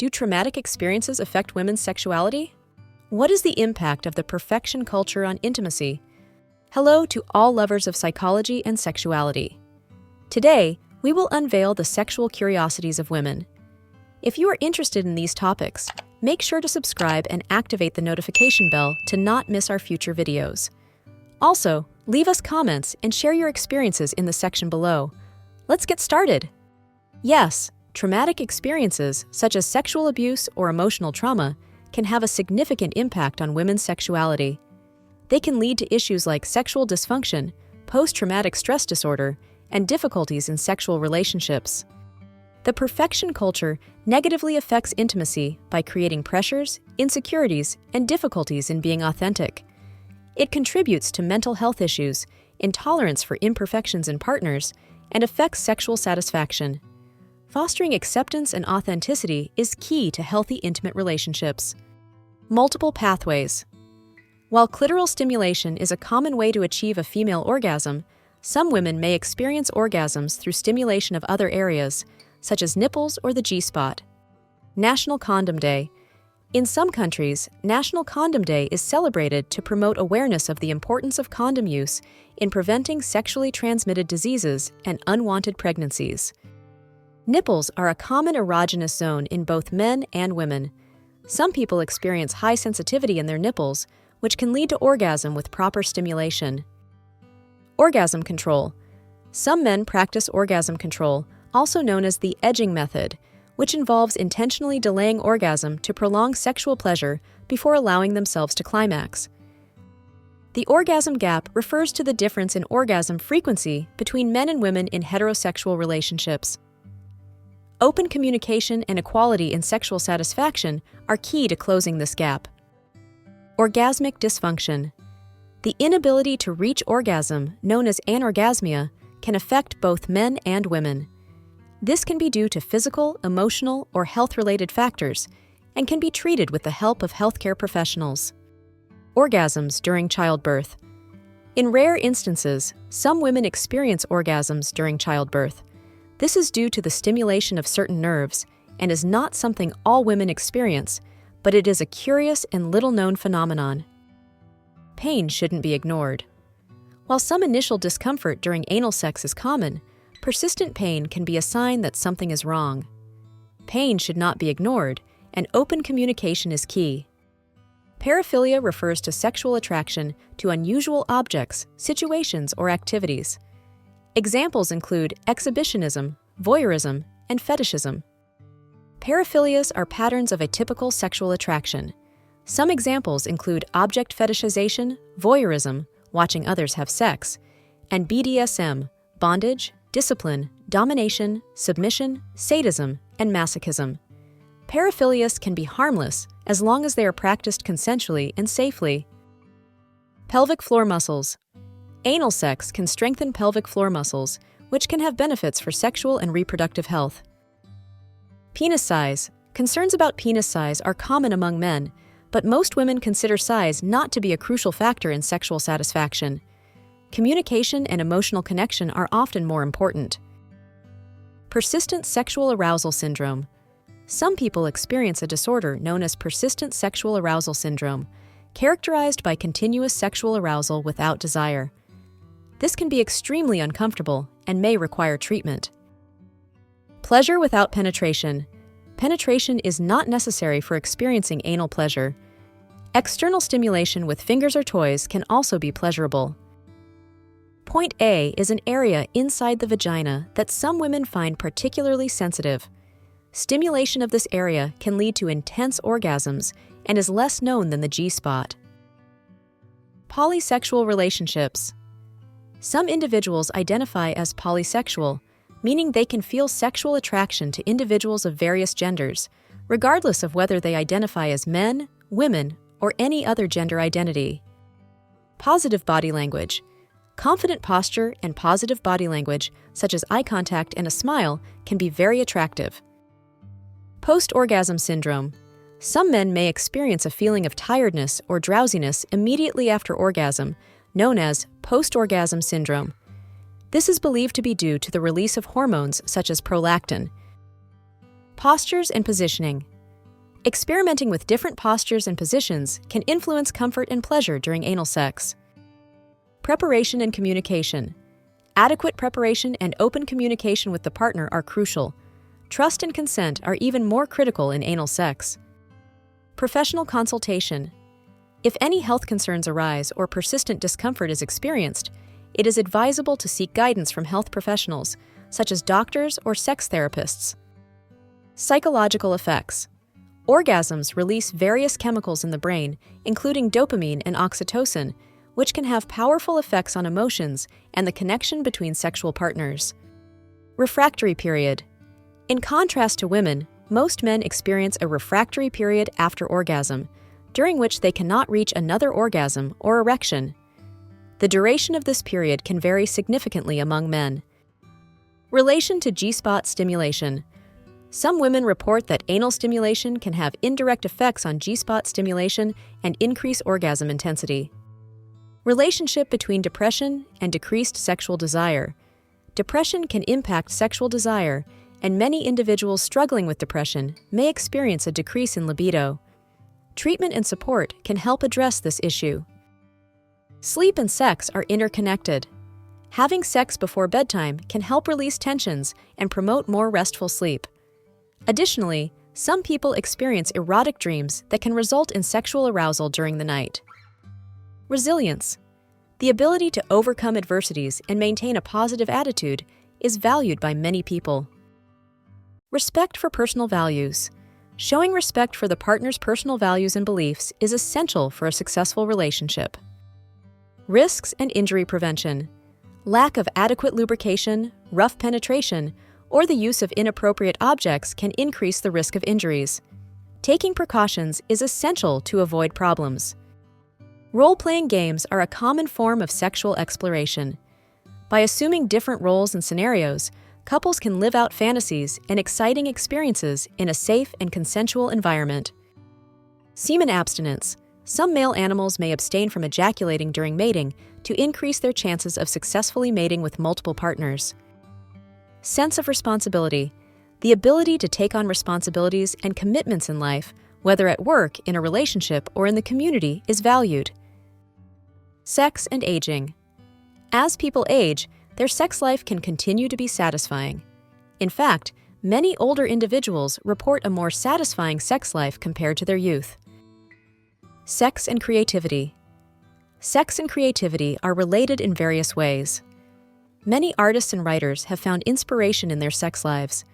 Do traumatic experiences affect women's sexuality? What is the impact of the perfection culture on intimacy? Hello to all lovers of psychology and sexuality. Today, we will unveil the sexual curiosities of women. If you are interested in these topics, make sure to subscribe and activate the notification bell to not miss our future videos. Also, leave us comments and share your experiences in the section below. Let's get started. Yes, traumatic experiences such as sexual abuse or emotional trauma can have a significant impact on women's sexuality. They can lead to issues like sexual dysfunction, post-traumatic stress disorder, and difficulties in sexual relationships. The perfection culture negatively affects intimacy by creating pressures, insecurities, and difficulties in being authentic. It contributes to mental health issues, intolerance for imperfections in partners, and affects sexual satisfaction. Fostering acceptance and authenticity is key to healthy intimate relationships. Multiple pathways. While clitoral stimulation is a common way to achieve a female orgasm, some women may experience orgasms through stimulation of other areas, such as nipples or the G-spot. National Condom Day. In some countries, National Condom Day is celebrated to promote awareness of the importance of condom use in preventing sexually transmitted diseases and unwanted pregnancies. Nipples are a common erogenous zone in both men and women. Some people experience high sensitivity in their nipples, which can lead to orgasm with proper stimulation. Orgasm control. Some men practice orgasm control, also known as the edging method, which involves intentionally delaying orgasm to prolong sexual pleasure before allowing themselves to climax. The orgasm gap refers to the difference in orgasm frequency between men and women in heterosexual relationships. Open communication and equality in sexual satisfaction are key to closing this gap. Orgasmic dysfunction. The inability to reach orgasm, known as anorgasmia, can affect both men and women. This can be due to physical, emotional, or health-related factors and can be treated with the help of healthcare professionals. Orgasms during childbirth. In rare instances, some women experience orgasms during childbirth. This is due to the stimulation of certain nerves and is not something all women experience, but it is a curious and little-known phenomenon. Pain shouldn't be ignored. While some initial discomfort during anal sex is common, persistent pain can be a sign that something is wrong. Pain should not be ignored, and open communication is key. Paraphilia refers to sexual attraction to unusual objects, situations, or activities. Examples include exhibitionism, voyeurism, and fetishism. Paraphilias are patterns of a typical sexual attraction. Some examples include object fetishization, voyeurism, watching others have sex, and BDSM, bondage, discipline, domination, submission, sadism, and masochism. Paraphilias can be harmless as long as they are practiced consensually and safely. Pelvic floor muscles. Anal sex can strengthen pelvic floor muscles, which can have benefits for sexual and reproductive health. Penis size. Concerns about penis size are common among men, but most women consider size not to be a crucial factor in sexual satisfaction. Communication and emotional connection are often more important. Persistent sexual arousal syndrome. Some people experience a disorder known as persistent sexual arousal syndrome, characterized by continuous sexual arousal without desire. This can be extremely uncomfortable and may require treatment. Pleasure without penetration. Penetration is not necessary for experiencing anal pleasure. External stimulation with fingers or toys can also be pleasurable. Point A is an area inside the vagina that some women find particularly sensitive. Stimulation of this area can lead to intense orgasms and is less known than the G-spot. Polysexual relationships. Some individuals identify as polysexual, meaning they can feel sexual attraction to individuals of various genders, regardless of whether they identify as men, women, or any other gender identity. Positive body language. Confident posture and positive body language, such as eye contact and a smile, can be very attractive. Post-orgasm syndrome. Some men may experience a feeling of tiredness or drowsiness immediately after orgasm, known as post-orgasm syndrome. This is believed to be due to the release of hormones such as prolactin. Postures and positioning. Experimenting with different postures and positions can influence comfort and pleasure during anal sex. Preparation and communication. Adequate preparation and open communication with the partner are crucial. Trust and consent are even more critical in anal sex. Professional consultation. If any health concerns arise or persistent discomfort is experienced, it is advisable to seek guidance from health professionals, such as doctors or sex therapists. Psychological effects. Orgasms release various chemicals in the brain, including dopamine and oxytocin, which can have powerful effects on emotions and the connection between sexual partners. Refractory period. In contrast to women, most men experience a refractory period after orgasm, during which they cannot reach another orgasm or erection. The duration of this period can vary significantly among men. Relation to G-spot stimulation. Some women report that anal stimulation can have indirect effects on G-spot stimulation and increase orgasm intensity. Relationship between depression and decreased sexual desire. Depression can impact sexual desire, and many individuals struggling with depression may experience a decrease in libido. Treatment and support can help address this issue. Sleep and sex are interconnected. Having sex before bedtime can help release tensions and promote more restful sleep. Additionally, some people experience erotic dreams that can result in sexual arousal during the night. Resilience. The ability to overcome adversities and maintain a positive attitude is valued by many people. Respect for personal values. Showing respect for the partner's personal values and beliefs is essential for a successful relationship. Risks and injury prevention. Lack of adequate lubrication, rough penetration, or the use of inappropriate objects can increase the risk of injuries. Taking precautions is essential to avoid problems. Role-playing games are a common form of sexual exploration. By assuming different roles and scenarios, couples can live out fantasies and exciting experiences in a safe and consensual environment. Semen abstinence. Some male animals may abstain from ejaculating during mating to increase their chances of successfully mating with multiple partners. Sense of responsibility. The ability to take on responsibilities and commitments in life, whether at work, in a relationship, or in the community, is valued. Sex and aging. As people age, their sex life can continue to be satisfying. In fact, many older individuals report a more satisfying sex life compared to their youth. Sex and creativity. Sex and creativity are related in various ways. Many artists and writers have found inspiration in their sex lives.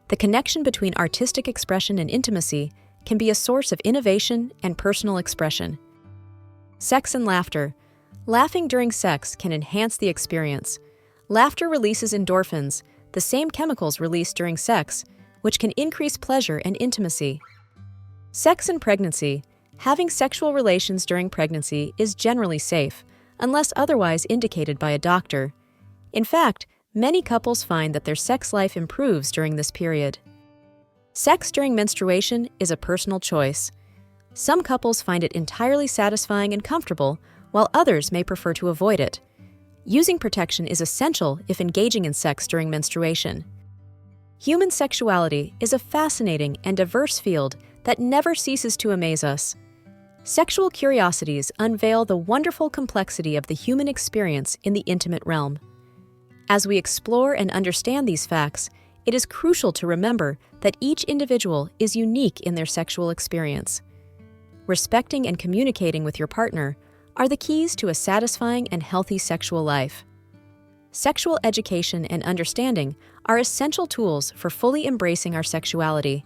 The connection between artistic expression and intimacy can be a source of innovation and personal expression. Sex and laughter. Laughing during sex can enhance the experience. Laughter releases endorphins, the same chemicals released during sex, which can increase pleasure and intimacy. Sex and pregnancy. Having sexual relations during pregnancy is generally safe, unless otherwise indicated by a doctor. In fact, many couples find that their sex life improves during this period. Sex during menstruation is a personal choice. Some couples find it entirely satisfying and comfortable, while others may prefer to avoid it. Using protection is essential if engaging in sex during menstruation. Human sexuality is a fascinating and diverse field that never ceases to amaze us. Sexual curiosities unveil the wonderful complexity of the human experience in the intimate realm. As we explore and understand these facts, it is crucial to remember that each individual is unique in their sexual experience. Respecting and communicating with your partner are the keys to a satisfying and healthy sexual life. Sexual education and understanding are essential tools for fully embracing our sexuality.